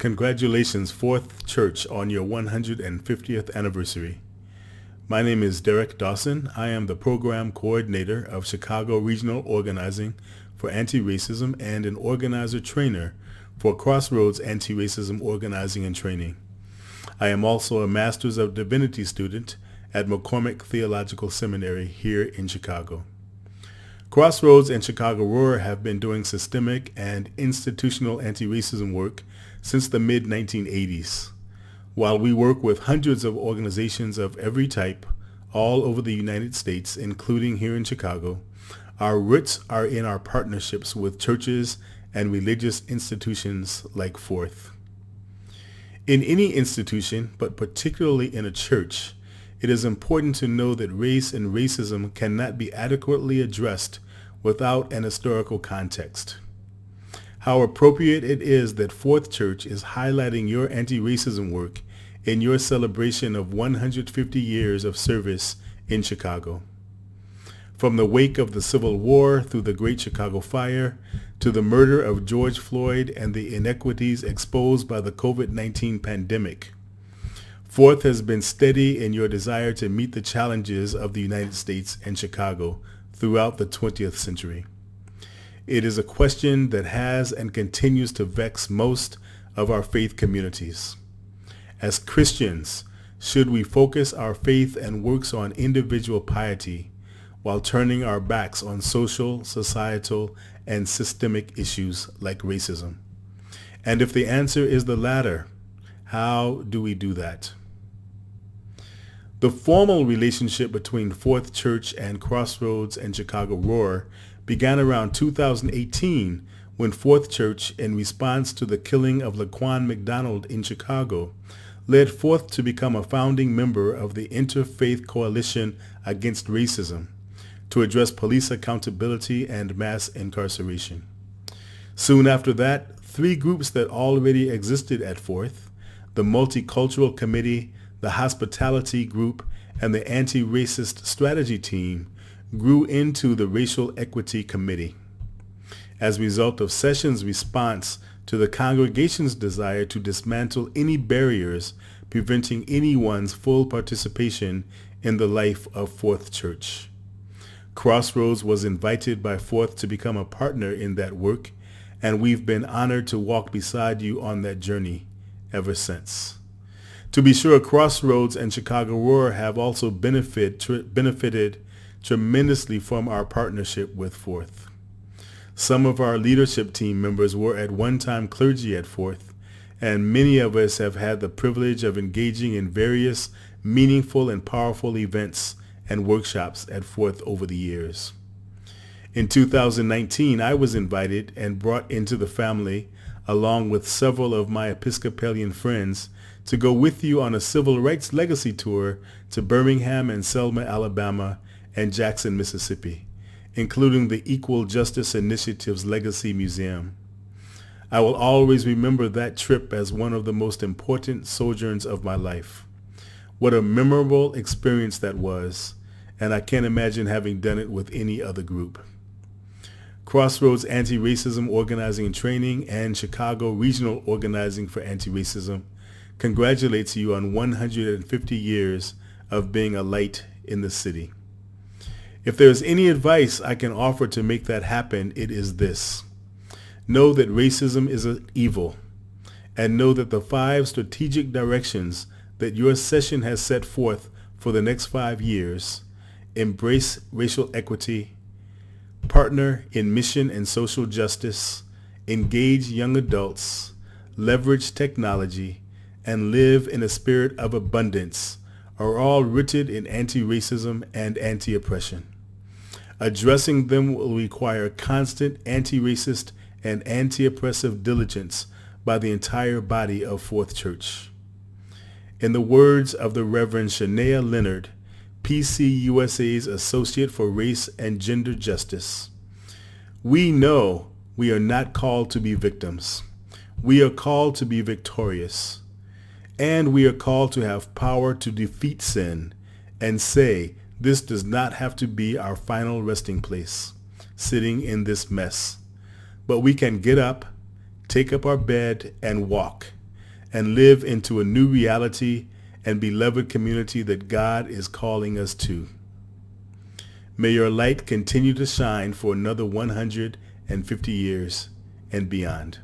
Congratulations, Fourth Church, on your 150th anniversary. My name is Derrick Dawson. I am the Program Coordinator of Chicago Regional Organizing for Antiracism and an organizer trainer for Crossroads Antiracism Organizing and Training. I am also a Master's of Divinity student at McCormick Theological Seminary here in Chicago. Crossroads and Chicago Roar have been doing systemic and institutional anti-racism work since the mid-1980s. While we work with hundreds of organizations of every type all over the United States, including here in Chicago, our roots are in our partnerships with churches and religious institutions like Fourth. In any institution, but particularly in a church, it is important to know that race and racism cannot be adequately addressed without an historical context. How appropriate it is that Fourth Church is highlighting your anti-racism work in your celebration of 150 years of service in Chicago. From the wake of the Civil War through the Great Chicago Fire to the murder of George Floyd and the inequities exposed by the COVID-19 pandemic, Fourth has been steady in your desire to meet the challenges of the United States and Chicago throughout the 20th century. It is a question that has and continues to vex most of our faith communities. As Christians, should we focus our faith and works on individual piety while turning our backs on social, societal, and systemic issues like racism? And if the answer is the latter, how do we do that? The formal relationship between Fourth Church and Crossroads and Chicago Roar began around 2018 when Fourth Church, in response to the killing of Laquan McDonald in Chicago, led Fourth to become a founding member of the Interfaith Coalition Against Racism to address police accountability and mass incarceration. Soon after that, three groups that already existed at Fourth, the Multicultural Committee, the Hospitality Group, and the Anti-Racist Strategy Team, grew into the Racial Equity Committee. As a result of Sessions' response to the congregation's desire to dismantle any barriers preventing anyone's full participation in the life of Fourth Church. Crossroads was invited by Fourth to become a partner in that work, and we've been honored to walk beside you on that journey ever since. To be sure, Crossroads and Chicago Roar have also benefited tremendously from our partnership with Fourth. Some of our leadership team members were at one time clergy at Fourth, and many of us have had the privilege of engaging in various meaningful and powerful events and workshops at Fourth over the years. In 2019, I was invited and brought into the family, along with several of my Episcopalian friends, to go with you on a civil rights legacy tour to Birmingham and Selma, Alabama, and Jackson, Mississippi, including the Equal Justice Initiative's Legacy Museum. I will always remember that trip as one of the most important sojourns of my life. What a memorable experience that was, and I can't imagine having done it with any other group. Crossroads Anti-Racism Organizing and Training and Chicago Regional Organizing for Anti-Racism congratulates you on 150 years of being a light in the city. If there is any advice I can offer to make that happen, it is this. Know that racism is an evil, and know that the 5 strategic directions that your session has set forth for the next 5 years, embrace racial equity, partner in mission and social justice, engage young adults, leverage technology, and live in a spirit of abundance, are all rooted in anti-racism and anti-oppression. Addressing them will require constant anti-racist and anti-oppressive diligence by the entire body of Fourth Church. In the words of the Reverend Shania Leonard, PCUSA's Associate for Race and Gender Justice, we know we are not called to be victims. We are called to be victorious. And we are called to have power to defeat sin and say, this does not have to be our final resting place, sitting in this mess. But we can get up, take up our bed, and walk, and live into a new reality and beloved community that God is calling us to. May your light continue to shine for another 150 years and beyond.